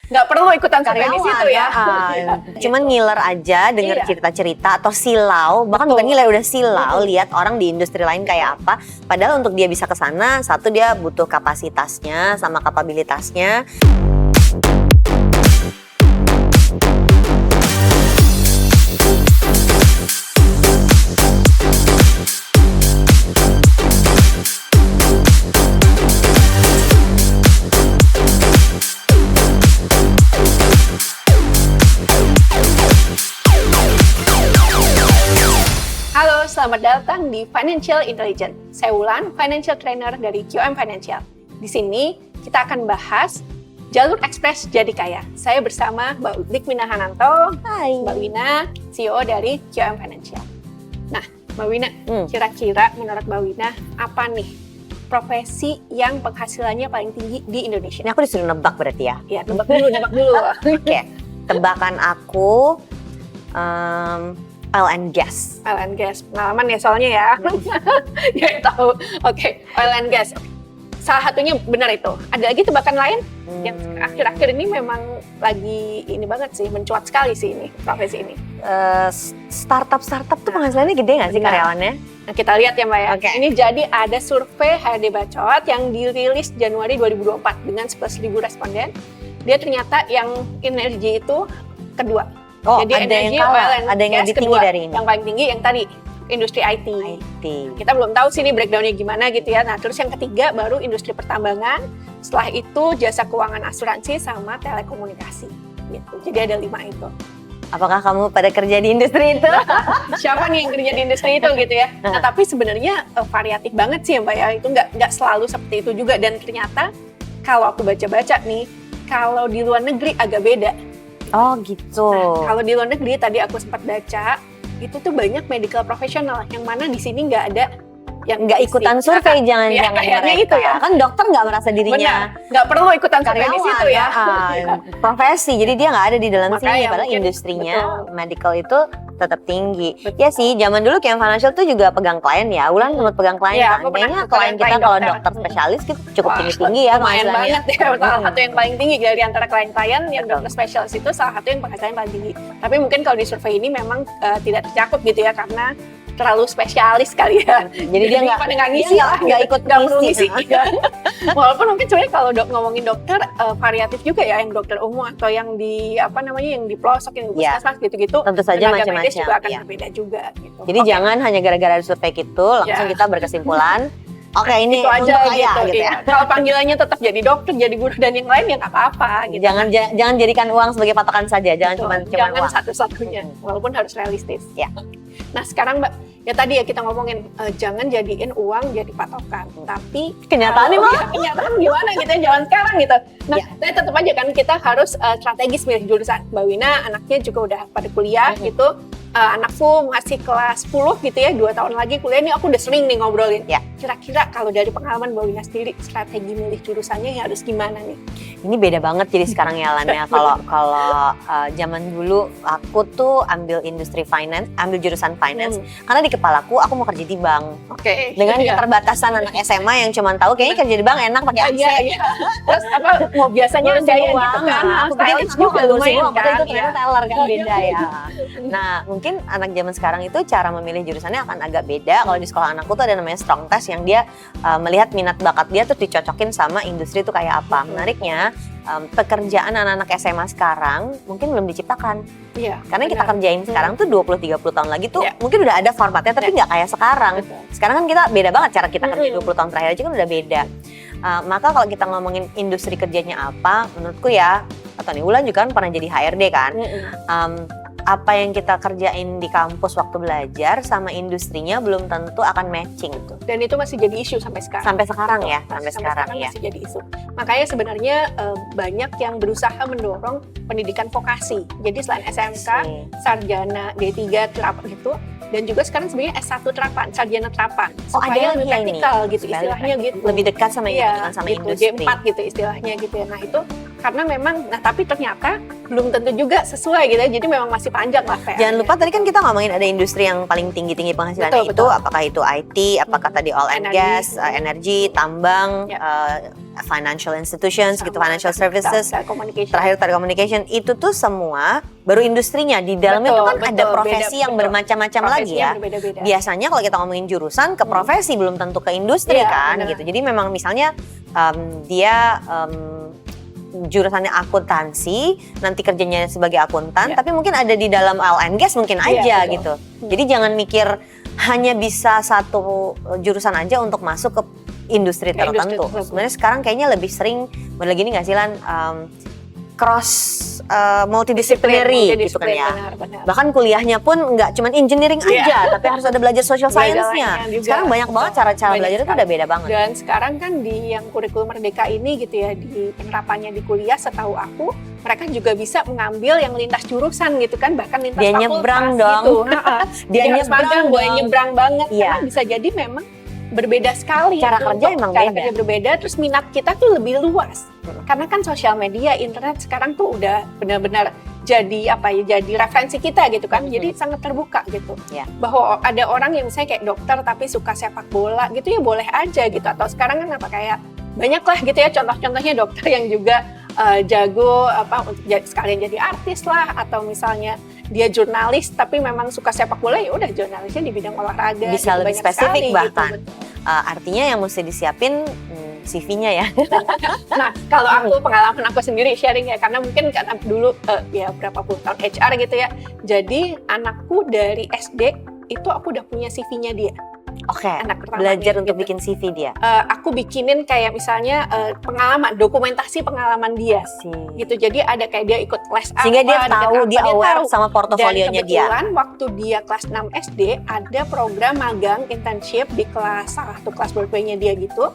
nggak perlu ikutan sampai di situ ya. Cuman ngiler aja, denger cerita-cerita atau silau, bahkan bukan ngiler, udah silau, lihat orang di industri lain kayak apa. Padahal untuk dia bisa ke sana, satu dia butuh kapasitasnya sama kapabilitasnya. Selamat datang di Financial Intelligence. Saya Wulan, Financial Trainer dari QM Financial. Di sini kita akan bahas jalur ekspres jadi kaya. Saya bersama Mbak Likmina Hananto. Hai. Mbak Wina, CEO dari QM Financial. Nah, Mbak Wina, kira-kira menurut Mbak Wina, apa nih profesi yang penghasilannya paling tinggi di Indonesia? Ini aku disuruh nebak berarti ya? Iya, nebak dulu. Oke, tebakan aku oil and gas. Oil and gas, pengalaman ya soalnya ya. Ya tahu. Oke, oil and gas. Salah satunya benar itu. Ada lagi tebakan lain yang akhir-akhir ini memang lagi ini banget sih, mencuat sekali sih ini profesi ini. Startup tuh penghasilannya gede nggak sih karyawannya? Nah, kita lihat ya Mbak ya. Okay. Ini jadi ada survei HRD Bacot yang dirilis Januari 2024 dengan 11.000 responden. Dia ternyata yang energi itu kedua. Oh, jadi ada energi, yang kalah, oil and ada yang gas lebih tinggi kedua. dari ini. Yang paling tinggi yang tadi, industri IT. Kita belum tahu sih ini breakdown-nya gimana gitu ya. Nah, terus yang ketiga baru industri pertambangan. Setelah itu jasa keuangan asuransi sama telekomunikasi. Gitu. Jadi ada 5 itu. Apakah kamu pada kerja di industri itu? Siapa nih yang kerja di industri itu gitu ya? Nah, tapi sebenarnya variatif banget sih ya Mbak ya. Itu nggak selalu seperti itu juga. Dan ternyata kalau aku baca-baca nih, kalau di luar negeri agak beda. Oh gitu. Nah, kalau di luar negeri tadi aku sempat baca itu tuh banyak medical professional yang mana di sini nggak ada yang nggak ikutan survei jangan-jangan mereka. Itu ya. Kan dokter nggak merasa dirinya nggak perlu ikutan survei di situ ya. Profesi, jadi dia nggak ada di dalam sini. Padahal mungkin, industrinya medical itu tetap tinggi. Ya sih, zaman dulu QM Financial tuh juga pegang klien ya. Wulan sempat pegang klien Ya, kan. Kayaknya klien kita kalau dokter spesialis gitu cukup tinggi-tinggi ya lumayan banget ya. Salah satu yang paling tinggi dari antara klien-klien yang dokter spesialis itu salah satu yang penghasilannya paling tinggi. Tapi mungkin kalau di survei ini memang tidak tercakup gitu ya karena terlalu spesialis kali ya. Jadi dia nggak ngisi lah, nggak ikut ngisi. Walaupun mungkin sebenarnya kalau ngomongin dokter variatif juga ya, yang dokter umum atau yang di yang di pelosok, yang di puskesmas gitu-gitu. Tentu saja macam-macam. Juga akan berbeda juga. Gitu. Jadi jangan hanya gara-gara survei gitu langsung kita berkesimpulan. Oke, ini itu aja gitu ya. Kalau panggilannya tetap jadi dokter, jadi guru dan yang lain ya nggak apa-apa. Gitu. Jangan jadikan uang sebagai patokan saja, jangan cuma uang. Satu-satunya, walaupun harus realistis. Ya. Nah sekarang Mbak, ya tadi ya kita ngomongin jangan jadiin uang jadi patokan, tapi kenyataan kenyataan gimana gitu ya, jangan sekarang gitu. Nah, tapi tetap aja kan kita harus strategis milih jurusan. Mbak Wina anaknya juga udah pada kuliah gitu. Anakku masih kelas 10 gitu ya, 2 tahun lagi kuliah, ini aku udah sering nih ngobrolin. Ya. Kira-kira kalau dari pengalaman Mbak Wina sendiri, strategi milih jurusannya yang harus gimana nih? Ini beda banget jadi sekarang ya Lan ya. Kalau zaman dulu aku tuh ambil industri finance, ambil jurusan finance. Karena di kepalaku aku mau kerja di bank. Oke. Dengan keterbatasan anak SMA yang cuma tahu kayaknya kerja di bank enak pakai AC. Iya. Terus mau biasanya gaya gitu kan. Aku pikir itu juga lumayan kan. Itu ternyata teller kan beda ya. Nah, mungkin anak zaman sekarang itu cara memilih jurusannya akan agak beda. Kalau di sekolah anakku tuh ada namanya strong test yang dia melihat minat bakat dia tuh dicocokin sama industri itu kayak apa. Menariknya pekerjaan anak-anak SMA sekarang mungkin belum diciptakan. Iya. Karena kita kerjain sekarang tuh 20-30 tahun lagi tuh mungkin udah ada formatnya tapi nggak kayak sekarang. Sekarang kan kita beda banget cara kita kerja 20 tahun terakhir aja kan udah beda. Maka kalau kita ngomongin industri kerjanya apa, menurutku ya, atau nih Wulan juga kan pernah jadi HRD kan. Apa yang kita kerjain di kampus waktu belajar sama industrinya belum tentu akan matching tuh. Dan itu masih jadi isu sampai sekarang. Sampai sekarang ya, sampai sekarang ya. Masih jadi isu. Makanya sebenarnya banyak yang berusaha mendorong pendidikan vokasi. Jadi selain SMK, sarjana D3 terapan itu, dan juga sekarang sebenarnya S1 terapan, sarjana terapan. Supaya lebih praktikal gitu istilahnya gitu. Lebih dekat sama sama gitu, industri. J4 gitu istilahnya gitu ya. Nah itu karena memang, nah tapi ternyata belum tentu juga sesuai gitu ya, jadi memang masih panjang lah kayak. Jangan lupa tadi kan kita ngomongin ada industri yang paling tinggi penghasilannya Betul, betul. apakah itu IT, apakah tadi oil and gas, energi, tambang, financial institutions, gitu, financial services, terakhir telecommunication, itu tuh semua baru industrinya. Di dalamnya itu kan ada profesi yang bermacam-macam lagi ya. Berbeda-beda. Biasanya kalau kita ngomongin jurusan ke profesi belum tentu ke industri kan, benar. gitu. Jadi memang misalnya dia jurusannya akuntansi, nanti kerjanya sebagai akuntan, tapi mungkin ada di dalam oil and gas mungkin aja gitu. Jadi jangan mikir hanya bisa satu jurusan aja untuk masuk ke industri tertentu. Sebenarnya sekarang kayaknya lebih sering, bener gini nggak sih Lan, cross multidisciplinary gitu kan ya. Benar. Bahkan kuliahnya pun nggak cuma engineering aja, tapi harus ada belajar social science-nya. Sekarang banyak banget cara-cara belajar itu udah beda banget. Dan sekarang kan di yang kurikulum Merdeka ini gitu ya, di penerapannya di kuliah setahu aku, mereka juga bisa mengambil yang lintas jurusan gitu kan, bahkan lintas dia fakultas nyebrang dong. gitu. Dia nyebrang banget, karena bisa jadi memang berbeda sekali. Cara kerja emang cara beda. kerja berbeda, terus minat kita tuh lebih luas. Karena kan sosial media, internet sekarang tuh udah benar-benar jadi jadi referensi kita gitu kan. Jadi sangat terbuka gitu. Bahwa ada orang yang misalnya kayak dokter tapi suka sepak bola gitu ya boleh aja gitu. Atau sekarang kan kayak banyak lah gitu ya contoh-contohnya dokter yang juga jago untuk sekalian jadi artis lah, atau misalnya dia jurnalis tapi memang suka sepak bola, ya udah jurnalisnya di bidang olahraga. Bisa gitu, lebih spesifik sekali, bahkan. Gitu. Artinya yang mesti disiapin CV-nya ya. Nah, kalau aku pengalaman aku sendiri sharing ya, karena mungkin karena dulu ya berapa puluh tahun HR gitu ya. Jadi anakku dari SD itu aku udah punya CV-nya dia. Oke, anak pertama belajar gitu. untuk bikin CV dia. Aku bikinin kayak misalnya pengalaman, dokumentasi pengalaman dia. Gitu. Jadi ada kayak dia ikut les apa. Sehingga dia tahu, dia aware sama portofolionya dia. Dan kebetulan waktu dia kelas 6 SD ada program magang internship di salah satu kelas Broadway-nya dia gitu.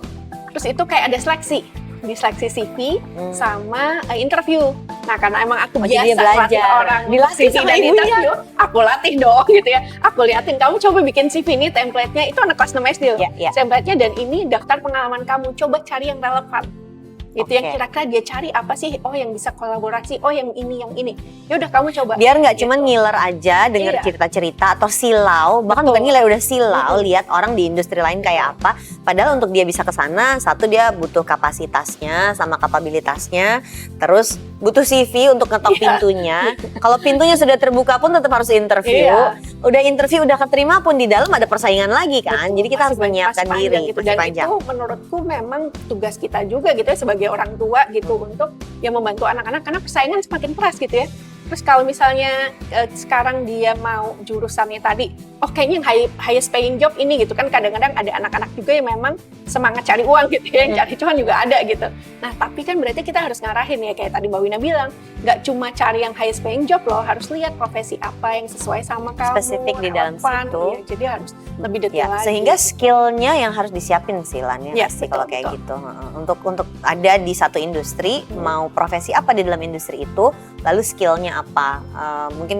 Terus itu kayak ada seleksi. Diseleksi CV sama interview. Nah, karena emang aku biasa latih orang dilatih CV dan interview, aku latih dong gitu ya. Aku liatin, kamu coba bikin CV ini template-nya, itu anak kelas 6 SD loh. Template-nya dan ini daftar pengalaman kamu, coba cari yang relevan. Itu yang kira-kira dia cari apa sih? Oh, yang bisa kolaborasi. Oh, yang ini. Ya udah kamu coba. Biar nggak cuma ngiler aja denger cerita-cerita atau silau, bahkan bukan ngiler, udah silau lihat orang di industri lain kayak apa. Padahal untuk dia bisa ke sana, satu dia butuh kapasitasnya sama kapabilitasnya, terus butuh CV untuk ngetok pintunya. Kalau pintunya sudah terbuka pun tetap harus interview. Udah interview, udah keterima pun di dalam ada persaingan lagi kan. Jadi kita harus menyiapkan diri gitu. Dan itu menurutku memang tugas kita juga gitu ya sebagai orang tua gitu untuk ya membantu anak-anak karena persaingan semakin keras gitu ya. Terus kalau misalnya sekarang dia mau jurusannya tadi, kayaknya yang highest paying job ini gitu kan, kadang-kadang ada anak-anak juga yang memang semangat cari uang gitu ya, yang cari cuan juga ada gitu. Nah tapi kan berarti kita harus ngarahin ya, kayak tadi Mbak Wina bilang, nggak cuma cari yang highest paying job loh, harus lihat profesi apa yang sesuai sama kamu. Spesifik di dalam situ. Ya, jadi harus lebih detail lagi. Sehingga skillnya yang harus disiapin sih Lan ya, pasti kalau kayak gitu. Untuk ada di satu industri, mau profesi apa di dalam industri itu, lalu skillnya apa. Mungkin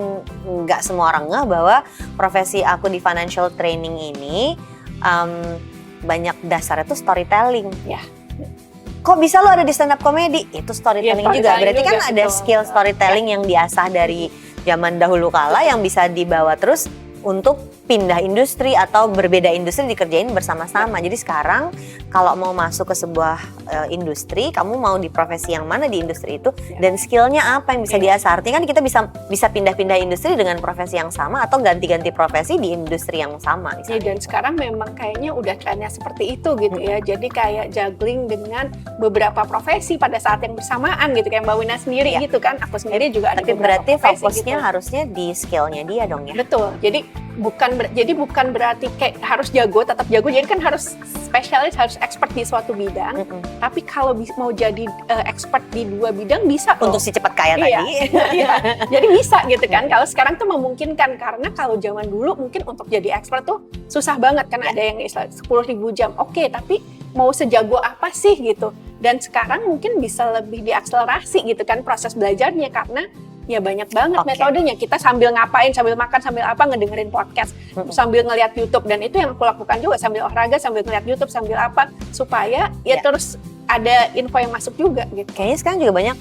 nggak semua orang ngeh bahwa profesi aku di financial training ini banyak dasarnya tuh storytelling. Kok bisa lo ada di stand up comedy? Itu storytelling juga. Berarti kan ada skill storytelling yang diasah dari zaman dahulu kala yang bisa dibawa terus untuk pindah industri atau berbeda industri dikerjain bersama-sama. Jadi sekarang kalau mau masuk ke sebuah industri, kamu mau di profesi yang mana di industri itu dan skillnya apa yang bisa diasah. Artinya kan kita bisa pindah-pindah industri dengan profesi yang sama atau ganti-ganti profesi di industri yang sama. Dan sekarang memang kayaknya udah trennya seperti itu gitu ya. Jadi kayak juggling dengan beberapa profesi pada saat yang bersamaan gitu kayak Mbak Wina sendiri gitu kan. Aku sendiri juga ada beberapa profesi. Tapi berarti fokusnya gitu. harusnya di skillnya dia dong ya. Betul. Jadi bukan berarti kayak harus jago, tetap jago. Jadi kan harus spesialis, harus expert di suatu bidang. Tapi kalau mau jadi expert di dua bidang bisa untuk si cepat kaya tadi. Jadi bisa gitu kan. Kalau sekarang tuh memungkinkan karena kalau zaman dulu mungkin untuk jadi expert tuh susah banget kan ada yang 10.000 jam. Oke, tapi mau sejago apa sih gitu. Dan sekarang mungkin bisa lebih diakselerasi gitu kan proses belajarnya karena ya banyak banget metodenya. Kita sambil ngapain, sambil makan, sambil apa, ngedengerin podcast, sambil ngeliat YouTube. Dan itu yang aku lakukan juga, sambil olahraga, sambil ngeliat YouTube, sambil apa, supaya ya terus ada info yang masuk juga gitu. Kayaknya sekarang juga banyak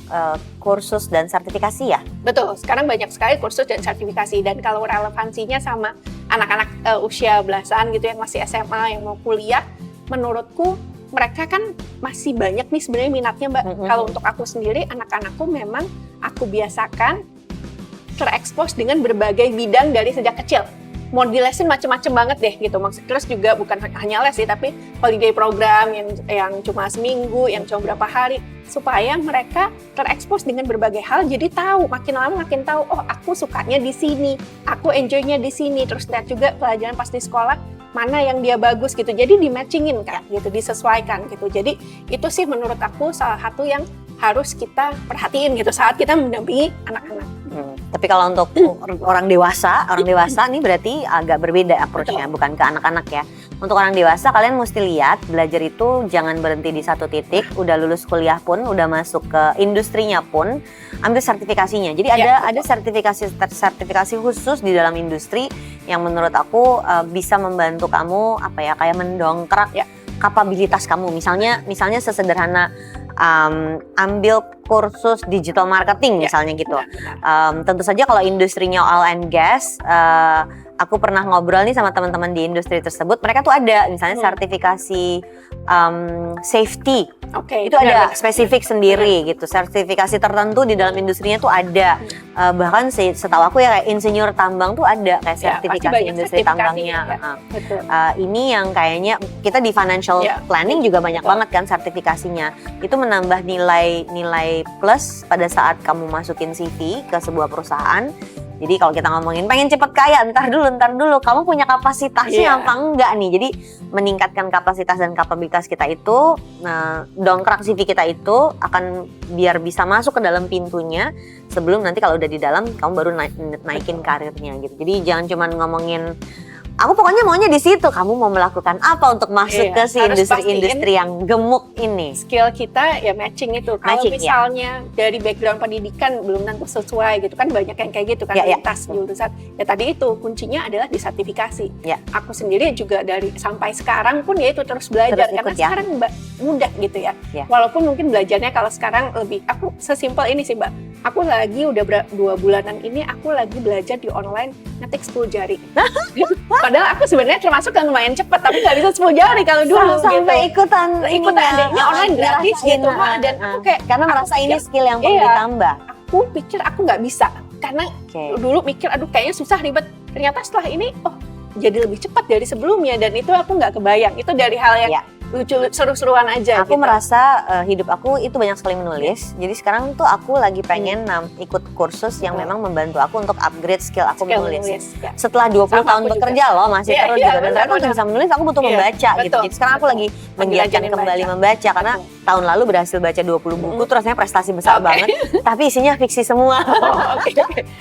kursus dan sertifikasi ya? Betul, sekarang banyak sekali kursus dan sertifikasi, dan kalau relevansinya sama anak-anak usia belasan gitu yang masih SMA yang mau kuliah, menurutku mereka kan masih banyak nih sebenarnya minatnya Mbak. Kalau untuk aku sendiri, anak-anakku memang aku biasakan terekspos dengan berbagai bidang dari sejak kecil. Mau di lesin macem-macem banget deh gitu. Terus juga bukan hanya les sih, tapi holiday program yang cuma seminggu, yang cuma berapa hari, supaya mereka terekspos dengan berbagai hal. Jadi tahu, makin lama makin tahu. Oh, aku sukanya di sini, aku enjoynya di sini. Terus lihat juga pelajaran pas di sekolah mana yang dia bagus gitu. Jadi di matchingin kan, gitu, disesuaikan gitu. Jadi itu sih menurut aku salah satu yang harus kita perhatiin gitu saat kita mendampingi anak-anak. Tapi kalau untuk orang dewasa nih berarti agak berbeda approach-nya, bukan ke anak-anak ya. Untuk orang dewasa, kalian mesti lihat belajar itu jangan berhenti di satu titik. Udah lulus kuliah pun, udah masuk ke industrinya pun, ambil sertifikasinya. Jadi ada sertifikasi khusus di dalam industri yang menurut aku bisa membantu kamu kayak mendongkrak kapabilitas kamu. Misalnya sesederhana ambil kursus digital marketing misalnya gitu. Tentu saja kalau industrinya oil and gas, aku pernah ngobrol nih sama teman-teman di industri tersebut, mereka tuh ada misalnya sertifikasi safety. Itu ada spesifik sendiri gitu. Sertifikasi tertentu di dalam industrinya tuh ada. Bahkan setahu aku ya kayak insinyur tambang tuh ada kayak sertifikasi industri tambangnya. Ini yang kayaknya kita di financial planning juga banyak banget kan sertifikasinya. Itu menambah nilai plus pada saat kamu masukin CV ke sebuah perusahaan. Jadi kalau kita ngomongin pengen cepet kaya, ntar dulu, kamu punya kapasitasnya apa enggak nih? Jadi meningkatkan kapasitas dan kapabilitas kita itu, dongkrak CV kita itu akan biar bisa masuk ke dalam pintunya sebelum nanti kalau udah di dalam kamu baru naikin karirnya gitu. Jadi jangan cuma ngomongin aku pokoknya maunya di situ. Kamu mau melakukan apa untuk masuk ke si industri yang gemuk ini? Skill kita ya matching itu. Kalau misalnya dari background pendidikan belum tentu sesuai gitu kan, banyak yang kayak gitu kan lintas jurusan. Ya tadi itu kuncinya adalah di sertifikasi. Aku sendiri juga dari sampai sekarang pun ya itu terus belajar karena sekarang mudah gitu ya. Walaupun mungkin belajarnya kalau sekarang lebih, aku sesimpel ini sih Mbak. Aku lagi udah 2 bulanan ini aku lagi belajar di online ngetik 10 jari. Padahal aku sebenarnya termasuk yang lumayan cepat, tapi nggak bisa 10 jari kalau dulu sampai gitu. ikutan adanya online gratis gitu Mbak. Dan aku kayak karena merasa ini skill yang perlu ditambah. Aku pikir aku nggak bisa karena dulu mikir aduh kayaknya susah ribet. Ternyata setelah ini jadi lebih cepat dari sebelumnya, dan itu aku nggak kebayang. Itu dari hal yang lucu, seru-seruan aja. Aku merasa hidup aku itu banyak sekali menulis. Jadi sekarang tuh aku lagi pengen ikut kursus yang memang membantu aku untuk upgrade skill aku menulis. Setelah 20 tahun bekerja loh masih terus juga. Dan aku untuk bisa menulis aku butuh membaca gitu. Jadi sekarang aku lagi menggiatkan kembali membaca karena tahun lalu berhasil baca 20 buku, terus rasanya prestasi besar banget. Tapi isinya fiksi semua.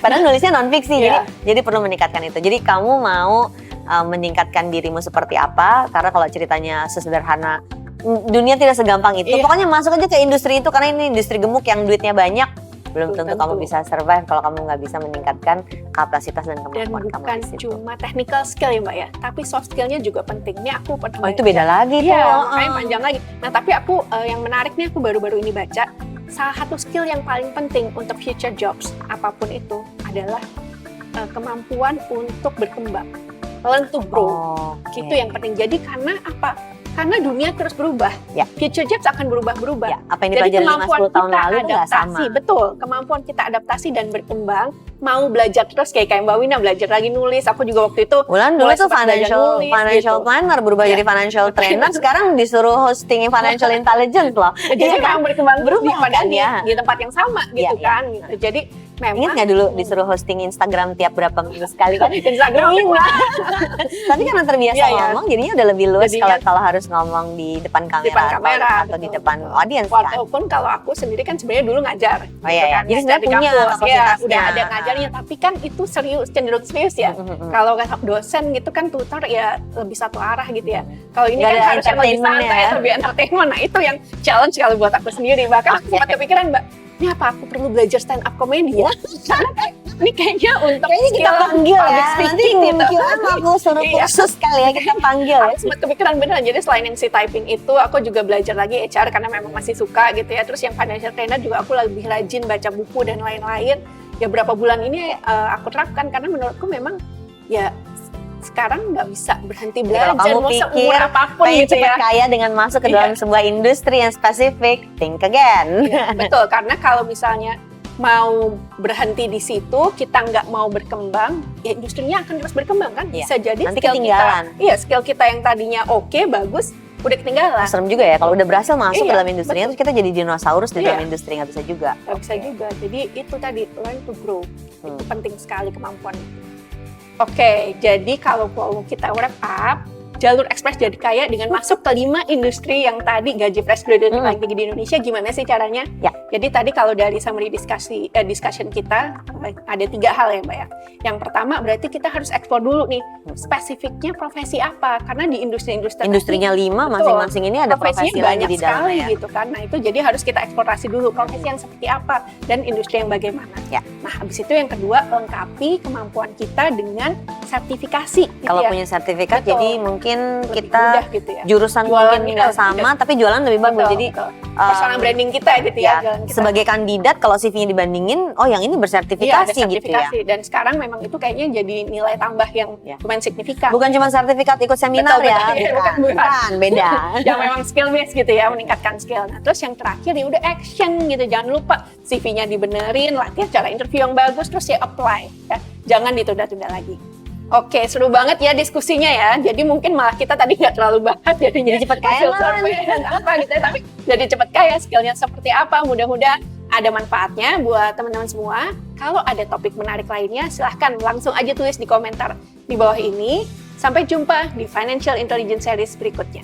Padahal nulisnya non fiksi. Jadi perlu meningkatkan itu. Jadi kamu mau meningkatkan dirimu seperti apa, karena kalau ceritanya sesederhana dunia tidak segampang itu. Pokoknya masuk aja ke industri itu karena ini industri gemuk yang duitnya banyak. Belum tentu kamu bisa survive kalau kamu nggak bisa meningkatkan kapasitas dan kemampuan kamu di situ. Dan bukan cuma technical skill ya Mbak ya, tapi soft skillnya juga penting. Ini aku pernah itu beda lagi tuh. Makanya panjang lagi. Nah tapi aku yang menarik nih, aku baru-baru ini baca salah satu skill yang paling penting untuk future jobs apapun itu adalah kemampuan untuk berkembang. Learn to grow, itu yang penting. Jadi karena apa? Karena dunia terus berubah, future jobs akan berubah-berubah. Apa yang dipelajari 5-10 tahun lalu nggak sama. Betul, kemampuan kita adaptasi dan berkembang, mau belajar terus kayak Mbak Wina belajar lagi nulis. Aku juga waktu itu dulu tuh financial planner berubah jadi financial trainer. Sekarang disuruh hosting financial intelligence loh. Jadi memang berkembang di tempat yang sama gitu kan. Jadi ingat nggak dulu disuruh hosting Instagram tiap berapa minggu sekali kan? Instagram Tapi karena terbiasa ngomong, jadinya udah lebih luas kalau harus ngomong di depan kamera atau di depan audiens kan. Walaupun kalau aku sendiri kan sebenarnya dulu ngajar. Jadi sebenarnya punya kapasitasnya. Udah ada ngajarnya, tapi kan itu cenderung serius ya. Kalau dosen gitu kan tutor ya lebih satu arah gitu ya. Kalau ini kan harusnya lebih santai, lebih entertainment. Nah itu yang challenge kalau buat aku sendiri. Bahkan aku sempat kepikiran Mbak, ini apa aku perlu belajar stand up comedy ya? Karena Ini kayaknya untuk Kayaknya kita skill panggil public ya. Nanti speaking gitu. mungkin aku suruh Iya. kursus kali ya, kita panggil ya. Aku sempat kepikiran beneran, jadi selain yang si typing itu, aku juga belajar lagi HR karena memang masih suka gitu ya. Terus yang financial planner juga aku lebih rajin baca buku dan lain-lain. Ya berapa bulan ini aku terapkan karena menurutku memang ya sekarang nggak bisa berhenti Jadi kalau belajar kamu mau pikir seumur apapun pengen gitu cepat ya. kaya dengan masuk ke dalam sebuah industri yang spesifik, think again. Betul, karena kalau misalnya mau berhenti di situ, kita nggak mau berkembang, ya industrinya akan terus berkembang kan. Iya, Bisa jadi nanti skill ketinggalan. kita, iya skill kita yang tadinya oke, bagus, udah ketinggalan. Serem juga ya kalau udah berhasil masuk Iya, ke dalam industrinya terus kita jadi dinosaurus di Iya. dalam industri, nggak bisa juga. Nggak bisa juga. Jadi itu tadi learn to grow. Itu penting sekali kemampuan itu. Oke, jadi kalau mau kita wrap up, jalur ekspres jadi kaya dengan masuk ke 5 industri yang tadi gaji fresh graduate paling tinggi di Indonesia, gimana sih caranya? Ya. Jadi tadi kalau dari summary discussion kita ada 3 hal ya Mbak ya. Yang pertama berarti kita harus eksplor dulu nih spesifiknya profesi apa, karena di industri-industri Industrinya 5, Betul. masing-masing ini ada profesinya profesi lain banyak di dalamnya sekali ya. gitu kan. Nah itu jadi harus kita eksplorasi dulu profesi yang seperti apa dan industri yang bagaimana. Ya. Nah habis itu yang kedua lengkapi kemampuan kita dengan sertifikasi. Gitu Kalau ya. punya sertifikat, Betul. jadi mungkin Lebih kita mudah gitu ya. jurusan Jualan mungkin nggak sama, tapi jualan lebih bagus. Betul, Jadi betul. Personal branding kita gitu ya. ya, jalan kita. sebagai kandidat kalau CV-nya dibandingin, oh yang ini Iya, ada bersertifikasi gitu ya. sertifikasi. Dan sekarang memang itu kayaknya jadi nilai tambah yang Ya. lumayan signifikan. Bukan cuma sertifikat ikut seminar Betul, ya, betul. Iya, bukan, bukan. beda. Yang memang skill based gitu ya, meningkatkan skill. Nah, terus yang terakhir ya udah action gitu. Jangan lupa CV-nya dibenerin, latihan cara interview yang bagus, terus ya apply ya. Jangan ditunda-tunda lagi. Oke, seru banget ya diskusinya ya. Jadi mungkin malah kita tadi nggak terlalu bahas jadinya Jadi cepet kaya hasil lah. survei dan apa gitu ya. Tapi jadi cepet kaya, skillnya seperti apa. Mudah-mudahan ada manfaatnya buat teman-teman semua. Kalau ada topik menarik lainnya, silahkan langsung aja tulis di komentar di bawah ini. Sampai jumpa di Financial Intelligence Series berikutnya.